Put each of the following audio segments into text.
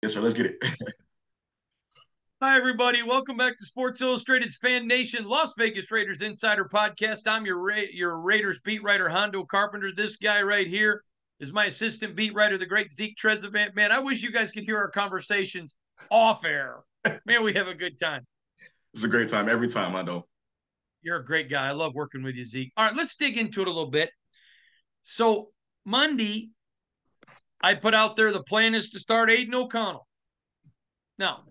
Yes, sir. Let's get it. Hi, everybody. Welcome back to Sports Illustrated's Fan Nation Las Vegas Raiders Insider Podcast. I'm your Raiders beat writer, Hondo Carpenter. This guy right here is my assistant beat writer, the great Zeke Trezevant. Man, I wish you guys could hear our conversations off air. Man, we have a good time. It's a great time every time, I know. You're a great guy. I love working with you, Zeke. All right, let's dig into it a little bit. So, Monday, I put out there the plan is to start Aiden O'Connell. Now,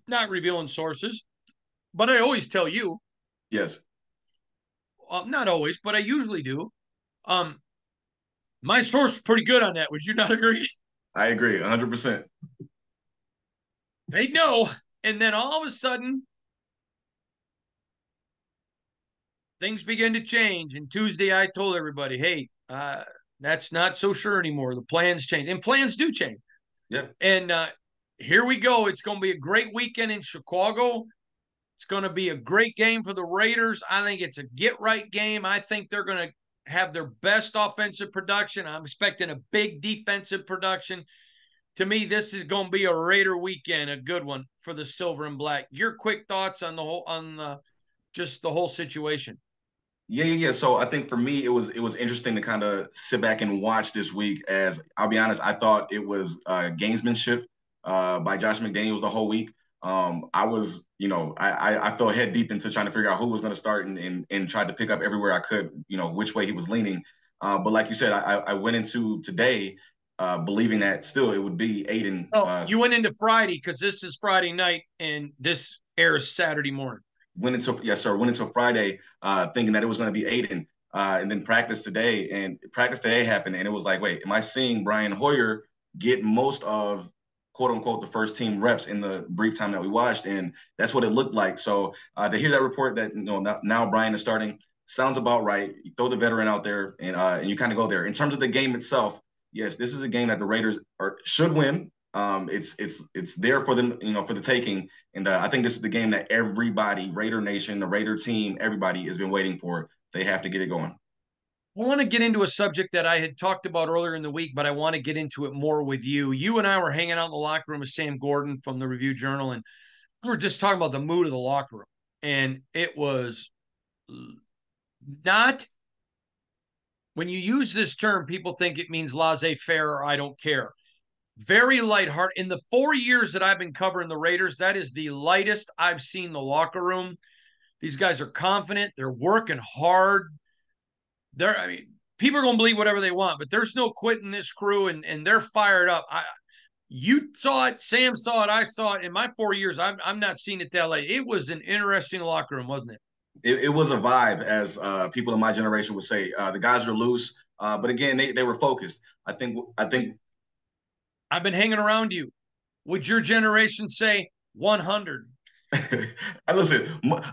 not revealing sources, but I always tell you, Yes, not always, but I usually do. Um, my source is pretty good on that. Would you not agree? I agree 100%. They know. And then all of a sudden, things begin to change. And Tuesday, I told everybody, hey, that's not so sure anymore. The plans change. And plans do change. Yeah. And here we go. It's going to be a great weekend in Chicago. It's going to be a great game for the Raiders. I think it's a get right game. I think they're going to have their best offensive production. I'm expecting a big defensive production. To me, this is going to be a Raider weekend, a good one for the silver and black. Your quick thoughts on just the whole situation? Yeah. So I think for me, it was interesting to kind of sit back and watch this week. As I'll be honest, I thought it was gamesmanship by Josh McDaniels the whole week. I was, I fell head deep into trying to figure out who was going to start and tried to pick up everywhere I could, which way he was leaning. But like you said, I went into today believing that still it would be Aiden. Oh, you went into Friday because this is Friday night and this airs Saturday morning. Went into Friday thinking that it was going to be Aiden, and then practice today happened, and it was like, wait, am I seeing Brian Hoyer get most of quote unquote the first team reps in the brief time that we watched, and that's what it looked like. So to hear that report that now Brian is starting sounds about right. You throw the veteran out there, and you kind of go there. In terms of the game itself, yes, this is a game that the Raiders should win. It's there for them, for the taking. And I think this is the game that everybody, Raider Nation, the Raider team, everybody has been waiting for. They have to get it going. I want to get into a subject that I had talked about earlier in the week, but I want to get into it more with you. You and I were hanging out in the locker room with Sam Gordon from the Review Journal, and we were just talking about the mood of the locker room. And it was not, when you use this term, people think it means laissez faire or I don't care. Very lighthearted. In the 4 years that I've been covering the Raiders, that is the lightest I've seen the locker room. These guys are confident. They're working hard. I mean, people are going to believe whatever they want, but there's no quitting this crew, and they're fired up. You saw it, Sam saw it, I saw it. In my 4 years, I'm not seeing it that late. It was an interesting locker room, wasn't it? It was a vibe, as people in my generation would say. The guys are loose, but again, they were focused. I think I've been hanging around you. Would your generation say 100? I listen,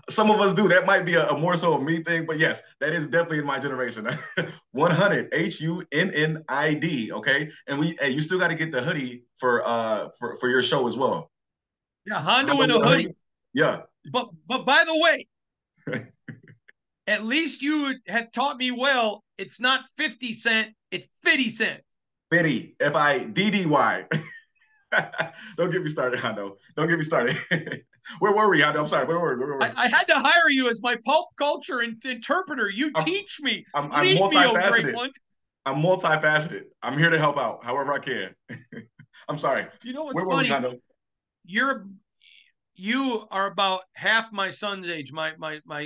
some of us do. That might be a more so a me thing, but yes, that is definitely in my generation. 100, HUNNID. Okay, and you still got to get the hoodie for your show as well. Yeah, How Hondo about in a the hoodie. hoodie? Yeah. But by the way, at least you had taught me well. It's not 50 cent, it's 50 cent. Fiddy, Fiddy. Don't get me started, Hondo. Don't get me started. Where were we, Hondo? I'm sorry. Where were we? I had to hire you as my pulp culture interpreter. You I'm, teach me. I'm Lead me, oh great multifaceted. one. I'm multifaceted. I'm here to help out however I can. I'm sorry. You know what's Where were we, funny? Hondo? You're you are about half my son's age. My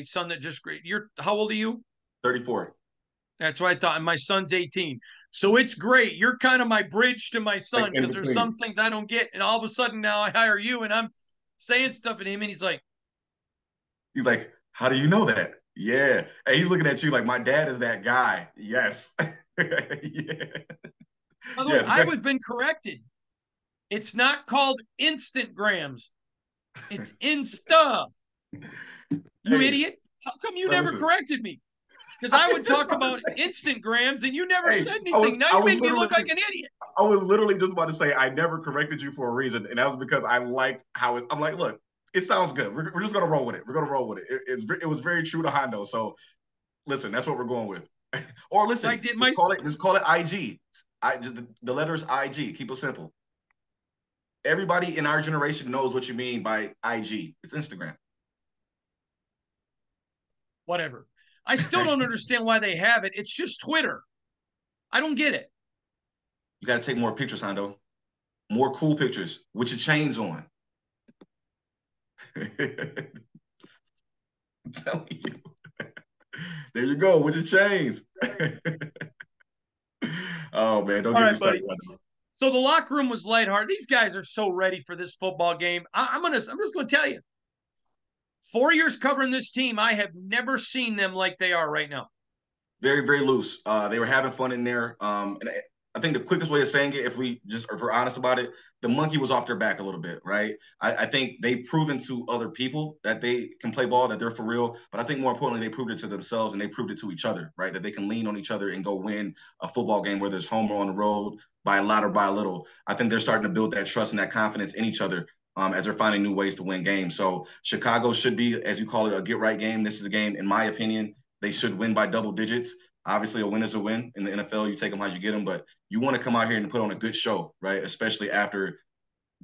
son that just great. You're how old are you? 34. That's what I thought. And my son's 18. So it's great. You're kind of my bridge to my Like son in because there's between. some things I don't get. And all of a sudden now I hire you and I'm saying stuff to him and he's like, He's like, how do you know that? Yeah. Hey, he's looking at you like my dad is that guy. Yes. Yeah. by the way, Yes. I've been corrected. It's not called Instantgrams. It's Insta. You Hey, idiot. How come you never listen. corrected me? Because I I was would just talk about to about say. Instantgrams and you never Hey, said anything. Now you make me look like an idiot. I was literally just about to say I never corrected you for a reason, and that was because I liked how I'm like, look, it sounds good. We're just gonna roll with it. We're gonna roll with it. It was very true to Hondo. So listen, that's what we're going with. Or I listen, did my just call it IG. Just the letters IG. Keep it simple. Everybody in our generation knows what you mean by IG. It's Instagram. Whatever. I still don't understand why they have it. It's just Twitter. I don't get it. You got to take more pictures, Hondo. More cool pictures with your chains on. I'm telling you. There you go with your chains. Oh man, don't All get me right, started. buddy. So the locker room was lighthearted. These guys are so ready for this football game. I'm just going to tell you, 4 years covering this team, I have never seen them like they are right now. Very, very loose. They were having fun in there. And I think the quickest way of saying it, if we're honest about it, the monkey was off their back a little bit, right? I think they've proven to other people that they can play ball, that they're for real. But I think more importantly, they proved it to themselves and they proved it to each other, right? That they can lean on each other and go win a football game, whether it's home or on the road, by a lot or by a little. I think they're starting to build that trust and that confidence in each other. As they're finding new ways to win games. So Chicago should be, as you call it, a get right game. This is a game, in my opinion, they should win by double digits. Obviously, a win is a win in the NFL. You take them how you get them, but you want to come out here and put on a good show, right? Especially after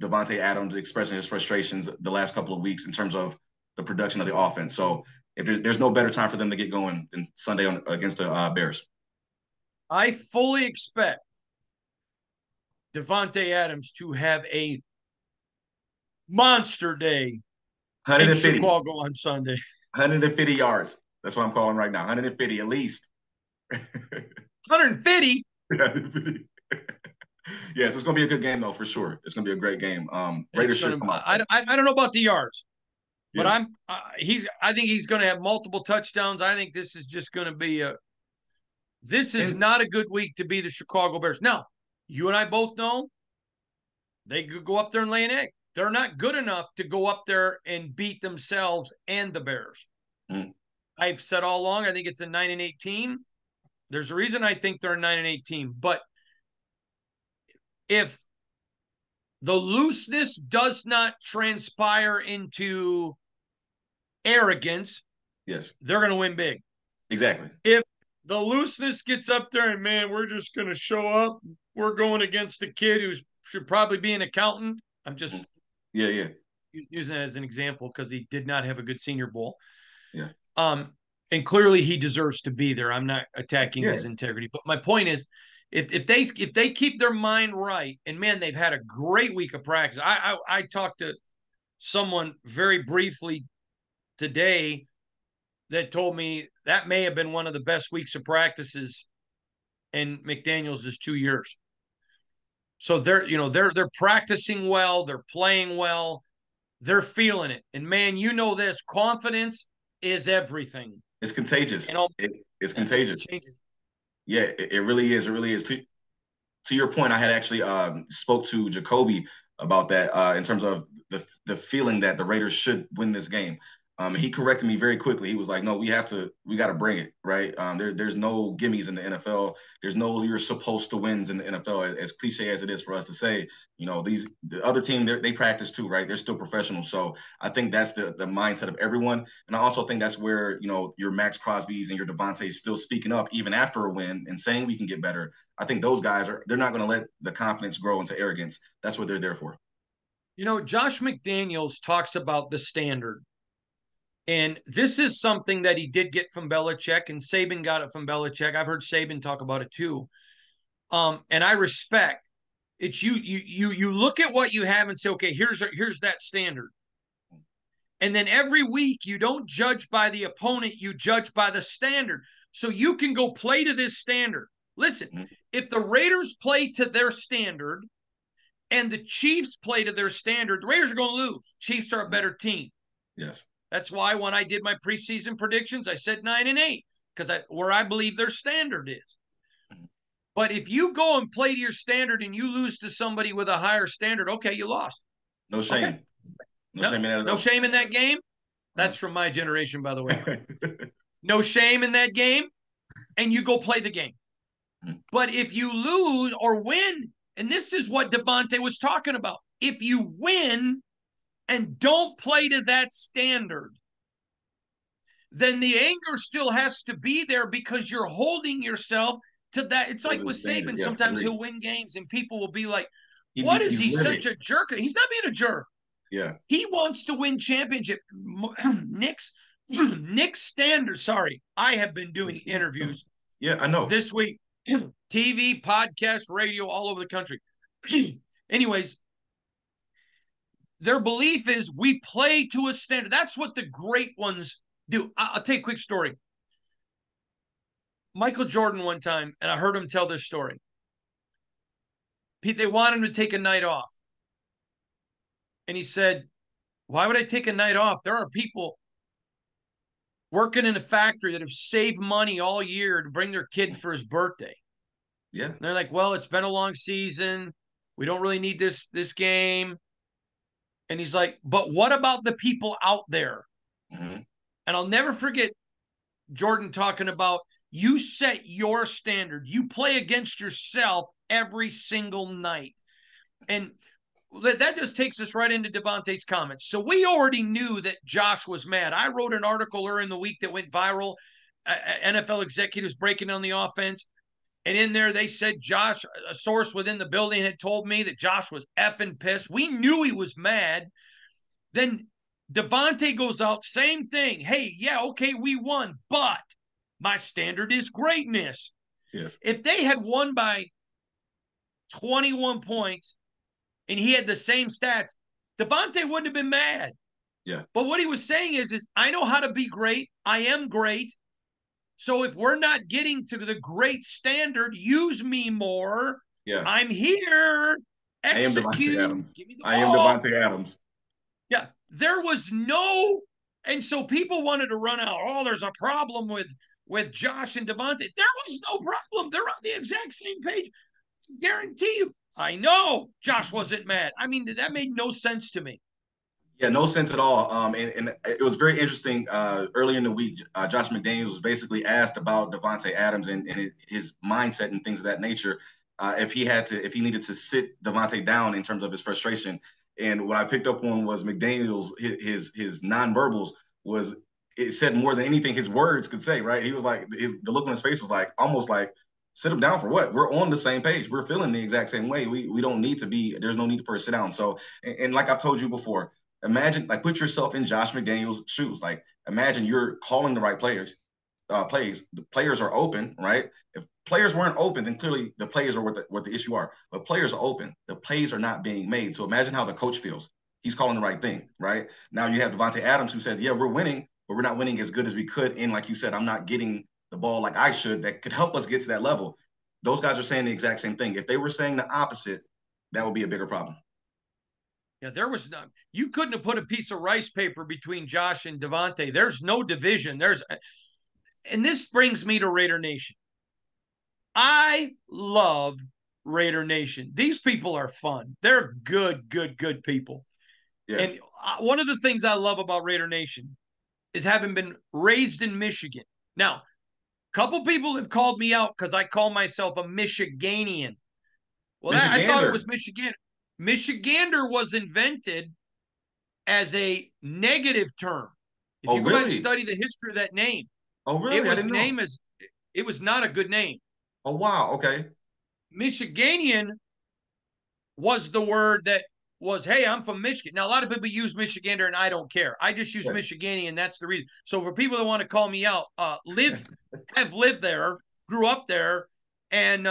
Davante Adams expressing his frustrations the last couple of weeks in terms of the production of the offense. So if there's no better time for them to get going than Sunday against the Bears. I fully expect Davante Adams to have a monster day in 150. Chicago on Sunday. 150 yards. That's what I'm calling right now. 150 at least. 150? Yes, it's going to be a good game, though, for sure. It's going to be a great game. Raiders should come out. I don't know about the yards, but Yeah. I think he's going to have multiple touchdowns. I think this is just going to be this is not a good week to be the Chicago Bears. Now, you and I both know they could go up there and lay an egg. They're not good enough to go up there and beat themselves and the Bears. I've said all along, I think it's a 9-8 team. There's a reason I think they're a 9-8 team. But if the looseness does not transpire into arrogance, yes, they're going to win big. Exactly. If the looseness gets up there and, man, we're just going to show up, we're going against a kid who should probably be an accountant. I'm just using that as an example because he did not have a good Senior Bowl. Yeah. And clearly he deserves to be there. I'm not attacking his integrity, but my point is, if they keep their mind right, and man, they've had a great week of practice. I talked to someone very briefly today that told me that may have been one of the best weeks of practices in McDaniels' 2 years. So they're practicing well, they're playing well, they're feeling it. And man, you know this, confidence is everything. It's contagious. It's contagious. Yeah, it really is. It really is. To your point, I had actually spoke to Jacoby about that in terms of the feeling that the Raiders should win this game. He corrected me very quickly. He was like, "No, we got to bring it, right? There's no gimmies in the NFL. There's no you're supposed to wins in the NFL. As cliche as it is for us to say, the other team they practice too, right? They're still professionals. So I think that's the mindset of everyone, and I also think that's where your Max Crosby's and your Davante's still speaking up even after a win and saying we can get better. I think those guys they're not going to let the confidence grow into arrogance. That's what they're there for. Josh McDaniels talks about the standard. And this is something that he did get from Belichick, and Saban got it from Belichick. I've heard Saban talk about it too. And I respect it's you look at what you have and say, okay, here's that standard. And then every week you don't judge by the opponent, you judge by the standard. So you can go play to this standard. Listen, if the Raiders play to their standard and the Chiefs play to their standard, the Raiders are going to lose. Chiefs are a better team. Yes. That's why when I did my preseason predictions, I said 9-8 because where I believe their standard is. But if you go and play to your standard and you lose to somebody with a higher standard, okay, you lost. No shame. Okay. No shame in that. No shame in that game. That's from my generation, by the way. No shame in that game, and you go play the game. But if you lose or win, and this is what Davante was talking about, if you win and don't play to that standard, then the anger still has to be there because you're holding yourself to that. It's like with Saban, sometimes he'll win games and people will be like, What is he's he livid. such a jerk? He's not being a jerk. Yeah. He wants to win championship. Nick Standard. Sorry, I have been doing interviews Yeah, I know. this week. TV, podcast, radio, all over the country. Anyways, their belief is we play to a standard. That's what the great ones do. I'll tell you a quick story. Michael Jordan one time, and I heard him tell this story. They wanted him to take a night off. And he said, why would I take a night off? There are people working in a factory that have saved money all year to bring their kid for his birthday. Yeah. And they're like, well, it's been a long season. We don't really need this game. And he's like, but what about the people out there? Mm-hmm. And I'll never forget Jordan talking about you set your standard. You play against yourself every single night. And that just takes us right into Davante's comments. So we already knew that Josh was mad. I wrote an article earlier in the week that went viral. NFL executives breaking down the offense. And in there, they said Josh, a source within the building had told me that Josh was effing pissed. We knew he was mad. Then Davante goes out, same thing. Hey, yeah, okay, we won, but my standard is greatness. Yes. If they had won by 21 points and he had the same stats, Davante wouldn't have been mad. Yeah. But what he was saying is I know how to be great. I am great. So if we're not getting to the great standard, use me more. Yeah. I'm here. Execute. I am Davante Adams. Give me the I am ball. Davante Adams. Yeah. There was no, and so people wanted to run out. Oh, there's a problem with Josh and Davante. There was no problem. They're on the exact same page. Guarantee you. I know Josh wasn't mad. I mean, that made no sense to me. Yeah, no sense at all. And it was very interesting. Earlier in the week, Josh McDaniels was basically asked about Davante Adams and his mindset and things of that nature. If he needed to sit Davante down in terms of his frustration. And what I picked up on was McDaniels, his nonverbals was, it said more than anything his words could say, right? He was like, the look on his face was like, almost like, sit him down for what? We're on the same page. We're feeling the exact same way. We don't need to be, there's no need for a sit down. So, and like I've told you before, imagine, like, put yourself in Josh McDaniels' shoes. Like, imagine you're calling the right plays. The players are open, right? If players weren't open, then clearly the players are what the issue are. But players are open. The plays are not being made. So imagine how the coach feels. He's calling the right thing, right? Now you have Davante Adams who says, yeah, we're winning, but we're not winning as good as we could. And like you said, I'm not getting the ball like I should that could help us get to that level. Those guys are saying the exact same thing. If they were saying the opposite, that would be a bigger problem. Yeah, there was no, you couldn't have put a piece of rice paper between Josh and Davante. There's no division. And this brings me to Raider Nation. I love Raider Nation. These people are fun. They're good people. Yes. And one of the things I love about Raider Nation is having been raised in Michigan. Now, a couple people have called me out because I call myself a Michiganian. Well, I thought it was Michigan. Michigander was invented as a negative term. If you go back and study the history of that name, it was not a good name. Oh, wow. Okay. Michiganian was the word that was, hey, I'm from Michigan. Now, a lot of people use Michigander, and I don't care. I just use Michiganian. That's the reason. So for people that want to call me out, have lived there, grew up there, and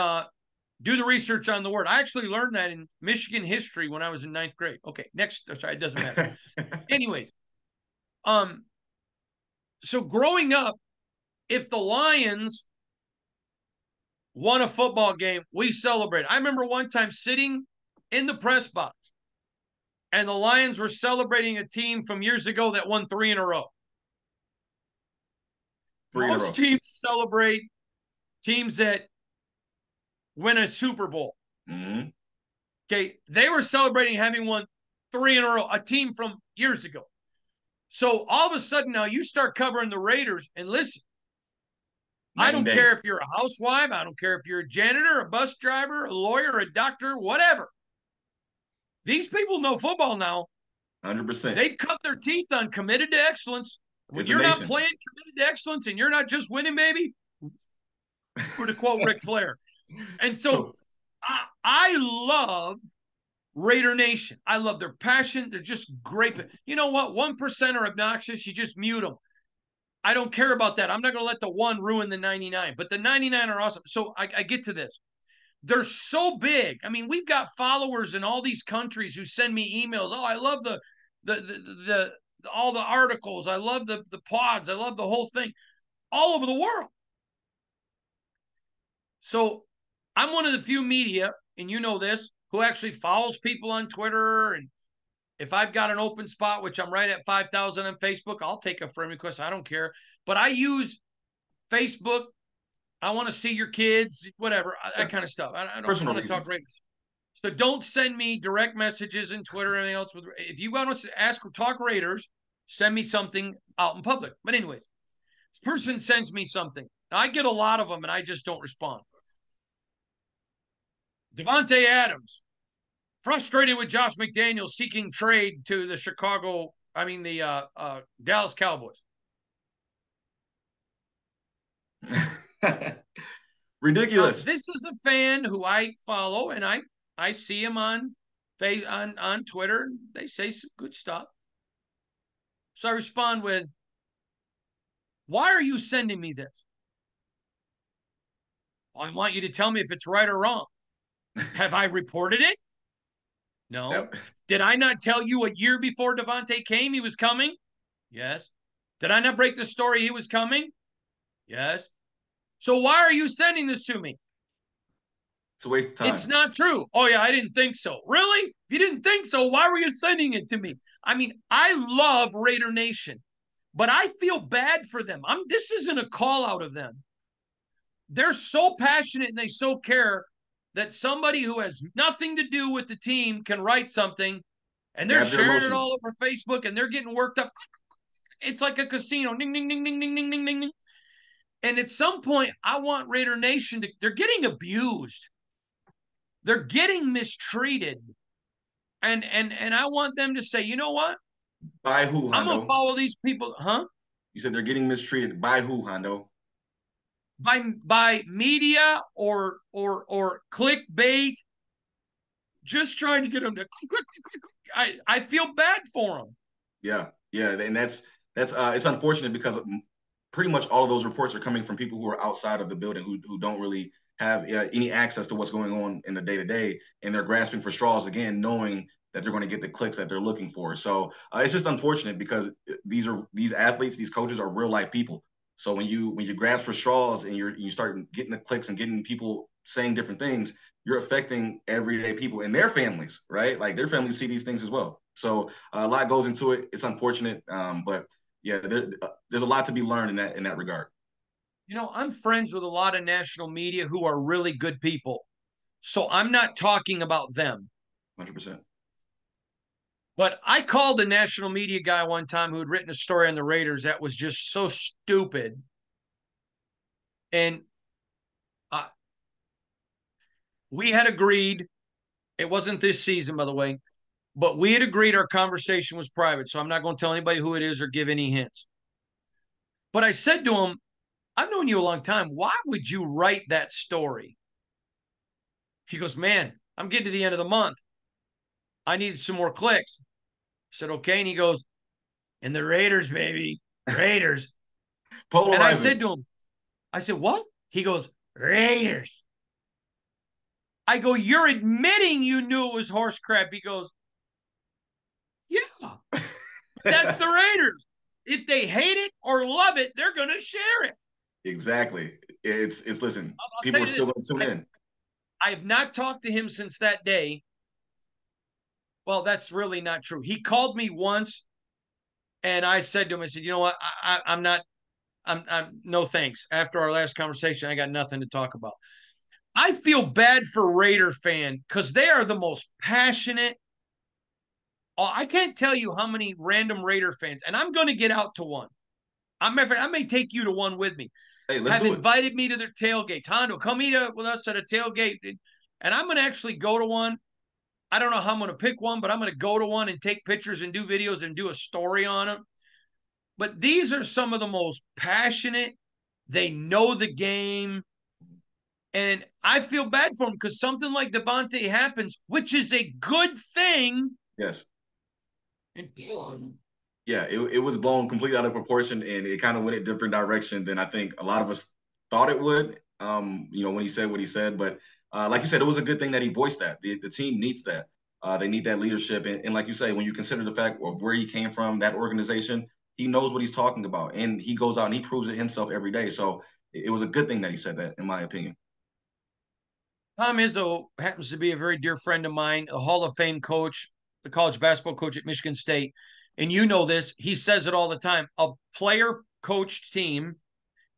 do the research on the word. I actually learned that in Michigan history when I was in 9th grade. Okay, next. Sorry, it doesn't matter. Anyways, so growing up, if the Lions won a football game, we celebrate. I remember one time sitting in the press box, and the Lions were celebrating a team from years ago that won 3 in a row. Most teams celebrate teams that win a Super Bowl. Mm-hmm. Okay, they were celebrating having won 3 in a row, a team from years ago. So all of a sudden now you start covering the Raiders, and listen, I don't care if you're a housewife, I don't care if you're a janitor, a bus driver, a lawyer, a doctor, whatever. These people know football now. 100%. They've cut their teeth on committed to excellence. When you're not playing committed to excellence and you're not just winning, baby, for to quote Ric Flair. And so I love Raider Nation. I love their passion. They're just great. You know what? 1% are obnoxious. You just mute them. I don't care about that. I'm not going to let the 1 ruin the 99, but the 99 are awesome. So I get to this. They're so big. I mean, we've got followers in all these countries who send me emails. Oh, I love the all the articles. I love the pods. I love the whole thing all over the world. So I'm one of the few media, and you know this, who actually follows people on Twitter. And if I've got an open spot, which I'm right at 5,000 on Facebook, I'll take a friend request. I don't care. But I use Facebook. I want to see your kids, whatever, that kind of stuff. I don't want to talk Raiders. So don't send me direct messages in Twitter or anything else. If you want to talk Raiders, send me something out in public. But anyways, this person sends me something. Now, I get a lot of them, and I just don't respond. Davante Adams, frustrated with Josh McDaniels seeking trade to the Dallas Cowboys. Ridiculous. Now, this is a fan who I follow, and I see him on Twitter. They say some good stuff. So I respond with, why are you sending me this? I want you to tell me if it's right or wrong. Have I reported it? No. Yep. Did I not tell you a year before Davante came he was coming? Yes. Did I not break the story he was coming? Yes. So why are you sending this to me? It's a waste of time. It's not true. Oh, yeah, I didn't think so. Really? If you didn't think so, why were you sending it to me? I mean, I love Raider Nation, but I feel bad for them. This isn't a call out of them. They're so passionate and they so care that somebody who has nothing to do with the team can write something, and they're sharing it all over Facebook, and they're getting worked up. It's like a casino. Ding, ding, ding, ding, ding, ding, ding, ding. And at some point, I want Raider Nation to – they're getting abused. They're getting mistreated. And I want them to say, you know what? By who, Hondo? I'm going to follow these people. Huh? You said they're getting mistreated. By who, Hondo? By media or clickbait, just trying to get them to click. I feel bad for them. Yeah, and that's it's unfortunate because pretty much all of those reports are coming from people who are outside of the building who don't really have any access to what's going on in the day-to-day, and they're grasping for straws again, knowing that they're going to get the clicks that they're looking for. So it's just unfortunate because these athletes, these coaches are real life people. So when you grasp for straws and you start getting the clicks and getting people saying different things, you're affecting everyday people and their families, right? Like their families see these things as well. So a lot goes into it. It's unfortunate, but yeah, there's a lot to be learned in that regard. You know, I'm friends with a lot of national media who are really good people. So I'm not talking about them. 100%. But I called a national media guy one time who had written a story on the Raiders that was just so stupid. And we had agreed, it wasn't this season, by the way, but we had agreed our conversation was private. So I'm not going to tell anybody who it is or give any hints. But I said to him, I've known you a long time. Why would you write that story? He goes, man, I'm getting to the end of the month. I needed some more clicks. I said, okay. And he goes, and the Raiders, baby, Raiders. And I said to him, I said, what? He goes, Raiders. I go, you're admitting you knew it was horse crap. He goes, yeah, that's the Raiders. If they hate it or love it, they're going to share it. Exactly. It's listen, people are still going to tune in. I have not talked to him since that day. Well, that's really not true. He called me once, and I said to him, I said, you know what? I'm no thanks. After our last conversation, I got nothing to talk about. I feel bad for Raider fan because they are the most passionate. I can't tell you how many random Raider fans, and I'm going to get out to one. I may take you to one with me. Hey, have invited me to their tailgates. Hondo, come eat with us at a tailgate. And I'm going to actually go to one. I don't know how I'm going to pick one, but I'm going to go to one and take pictures and do videos and do a story on them. But these are some of the most passionate. They know the game. And I feel bad for him because something like Davante happens, which is a good thing. Yes. And Yeah, it was blown completely out of proportion, and it kind of went a different direction than I think a lot of us thought it would. When he said what he said, but like you said, it was a good thing that he voiced that. The team needs that. They need that leadership, and like you say, when you consider the fact of where he came from, that organization, he knows what he's talking about, and he goes out and he proves it himself every day. So it was a good thing that he said that, in my opinion. Tom Izzo happens to be a very dear friend of mine, a Hall of Fame coach, the college basketball coach at Michigan State. And you know this, he says it all the time. A player coached team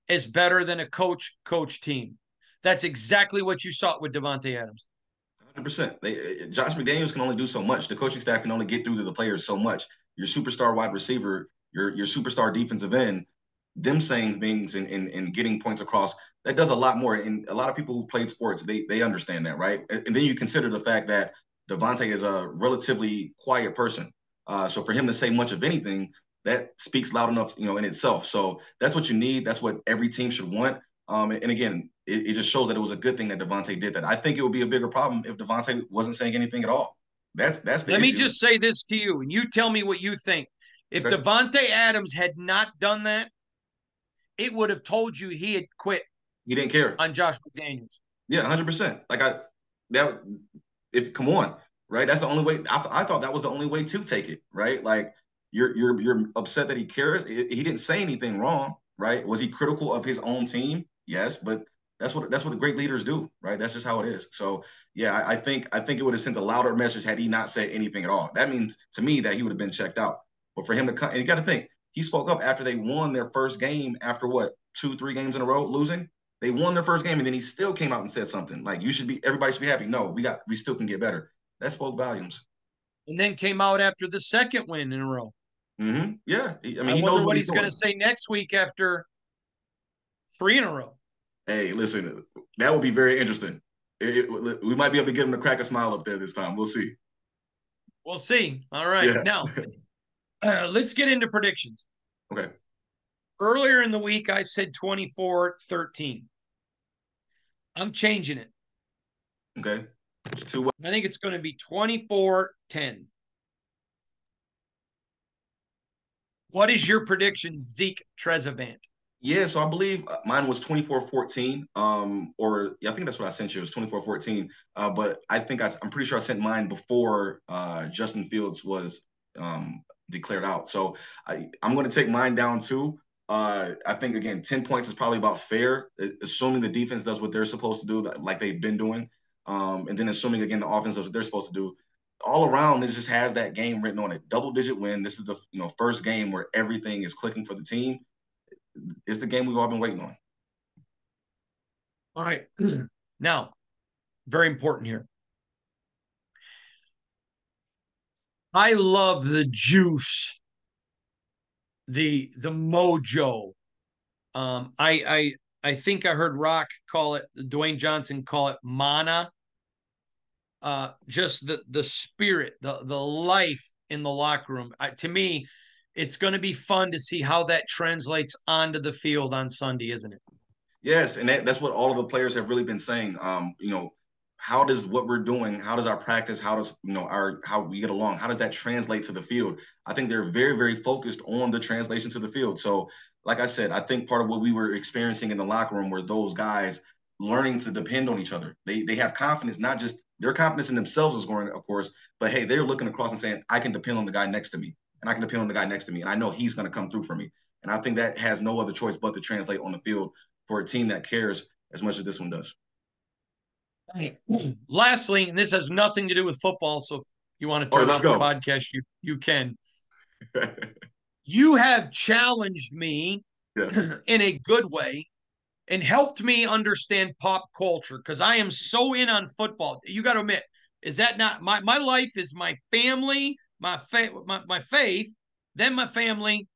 is better than a coach team. That's exactly what you saw with Davante Adams. 100%. Josh McDaniels can only do so much. The coaching staff can only get through to the players so much. Your superstar wide receiver, your superstar defensive end, them saying things and getting points across, that does a lot more. And a lot of people who've played sports, they understand that, right? And then you consider the fact that Davante is a relatively quiet person. So for him to say much of anything, that speaks loud enough, in itself. So that's what you need. That's what every team should want. And again, it just shows that it was a good thing that Davante did that. I think it would be a bigger problem if Davante wasn't saying anything at all. That's the Let me issue. just say this to you, and you tell me what you think. If Okay. Davante Adams had not done that, it would have told you he had quit He didn't care. on Josh McDaniels. Yeah, 100%. Like that, if come on, right? That's the only way. I thought that was the only way to take it, right? Like you're upset that he cares. He didn't say anything wrong, right? Was he critical of his own team? Yes, but that's what the great leaders do, right? That's just how it is. So yeah, I think it would have sent a louder message had he not said anything at all. That means to me that he would have been checked out. But for him to come, and you got to think, he spoke up after they won their first game after what 2-3 games in a row losing. They won their first game, and then he still came out and said something like, everybody should be happy. No, we still can get better. That spoke volumes. And then came out after the second win in a row. Yeah, I mean, I he wonder knows what what he's he's going to doing. say next week after 3 in a row. Hey, listen, that would be very interesting. We might be able to get him to crack a smile up there this time. We'll see. We'll see. All right. Yeah. Now, let's get into predictions. Okay. Earlier in the week, I said 24-13. I'm changing it. Okay. I think it's going to be 24-10. What is your prediction, Zeke Trezevant? Yeah, so I believe mine was 24-14. Or yeah, I think that's what I sent you. It was 24-14. But I'm pretty sure I sent mine before Justin Fields was declared out. So I'm going to take mine down too. I think again, 10 points is probably about fair, assuming the defense does what they're supposed to do, like they've been doing, and then assuming again the offense does what they're supposed to do. All around, this just has that game written on it. Double-digit win. This is the first game where everything is clicking for the team. It's the game we've all been waiting on. All right. Now, very important here. I love the juice, the mojo. I think I heard Rock call it, Dwayne Johnson call it mana. Just the spirit, the life in the locker room. To me, it's going to be fun to see how that translates onto the field on Sunday, isn't it? Yes, and that's what all of the players have really been saying. How does what we're doing, how does our practice, how does how we get along, how does that translate to the field? I think they're very, very focused on the translation to the field. So, like I said, I think part of what we were experiencing in the locker room were those guys learning to depend on each other. They have confidence, not just their confidence in themselves is growing, of course, but hey, they're looking across and saying, I can depend on the guy next to me, and I can depend on the guy next to me, and I know he's going to come through for me. And I think that has no other choice but to translate on the field for a team that cares as much as this one does. Lastly, and this has nothing to do with football, so if you want to All right, turn let's off the go. podcast, you can. You have challenged me Yeah. in a good way and helped me understand pop culture because I am so in on football. You got to admit, is that not my life is my family, my faith, then my family,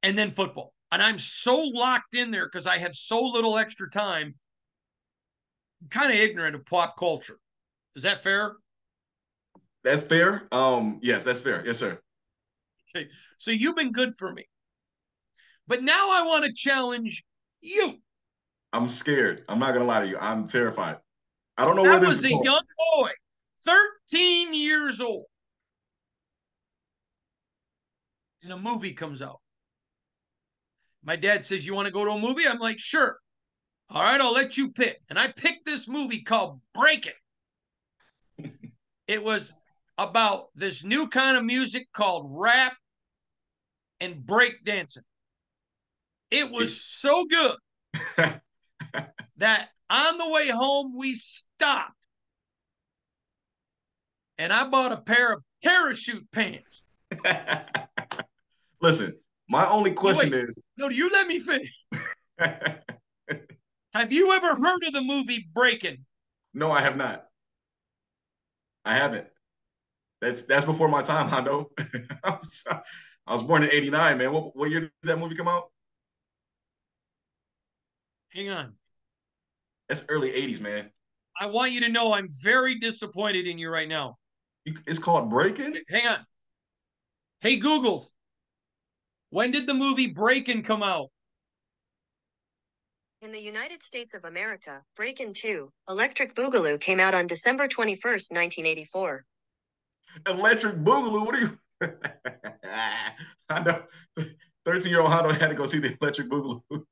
and then football. And I'm so locked in there because I have so little extra time. I'm kind of ignorant of pop culture. Is that fair? That's fair. Yes, that's fair. Yes, sir. Okay. So you've been good for me. But now I want to challenge you. I'm scared. I'm not gonna lie to you. I'm terrified. I don't know where That this is was a going. young boy, 13 years old, and a movie comes out. My dad says, "You want to go to a movie?" I'm like, "Sure." All right, I'll let you pick. And I picked this movie called Breaking'. It was about this new kind of music called rap and break dancing. It was so good that on the way home, we stopped and I bought a pair of parachute pants. Listen, my only No, question wait. is. No, you let me finish. Have you ever heard of the movie Breaking'? No, I have not. I haven't. That's before my time, Hondo. I was born in '89, man. What year did that movie come out? Hang on. That's early '80s, man. I want you to know I'm very disappointed in you right now. It's called Breaking'? Hang on. Hey, Googles, when did the movie Breaking' come out? In the United States of America, Breakin' 2, Electric Boogaloo came out on December 21st, 1984. Electric Boogaloo? What are you? I know. 13-year-old Hondo had to go see the Electric Boogaloo.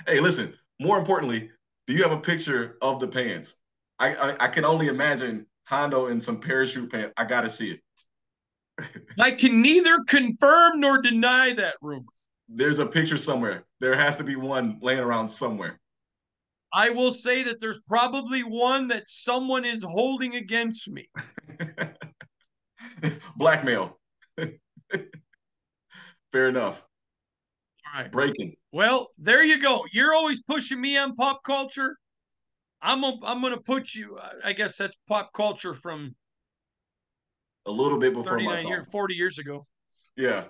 Hey, listen, more importantly, do you have a picture of the pants? I can only imagine Hondo in some parachute pants. I got to see it. I can neither confirm nor deny that rumor. There's a picture somewhere. There has to be one laying around somewhere. I will say that there's probably one that someone is holding against me. Blackmail. Fair enough. All right. Breaking. Well, there you go. You're always pushing me on pop culture. I'm going to put you, I guess that's pop culture from A little bit before my 39 time. years, 40 years ago. Yeah.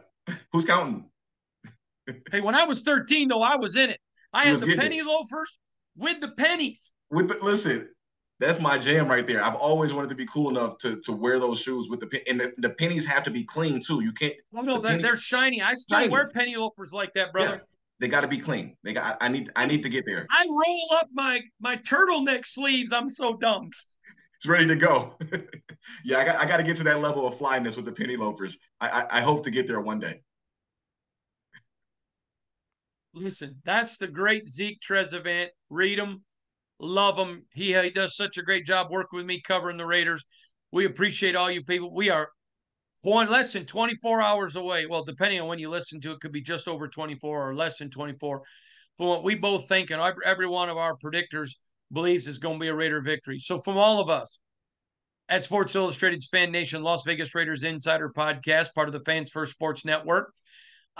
Who's counting? Hey, when I was 13, though, I was in it. I You had was the getting penny it. loafers with the pennies. Listen, that's my jam right there. I've always wanted to be cool enough to wear those shoes with and the pennies have to be clean too. You can't. Oh, no, The penny they're shiny. I still shiny. wear penny loafers like that, brother. Yeah, they got to be clean. They got. I need to get there. I roll up my turtleneck sleeves. I'm so dumb. It's ready to go. Yeah, I got to get to that level of flyness with the penny loafers. I hope to get there one day. Listen, that's the great Zeke Trezevant. Read him, love him. He does such a great job working with me covering the Raiders. We appreciate all you people. We are less than 24 hours away. Well, depending on when you listen to it, could be just over 24 or less than 24. From what we both think, and every one of our predictors believes is going to be a Raider victory. So from all of us at Sports Illustrated's Fan Nation Las Vegas Raiders Insider Podcast, part of the Fans First Sports Network,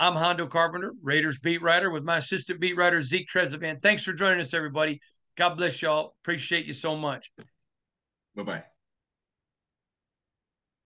I'm Hondo Carpenter, Raiders beat writer, with my assistant beat writer, Zeke Trezevant. Thanks for joining us, everybody. God bless y'all. Appreciate you so much. Bye-bye.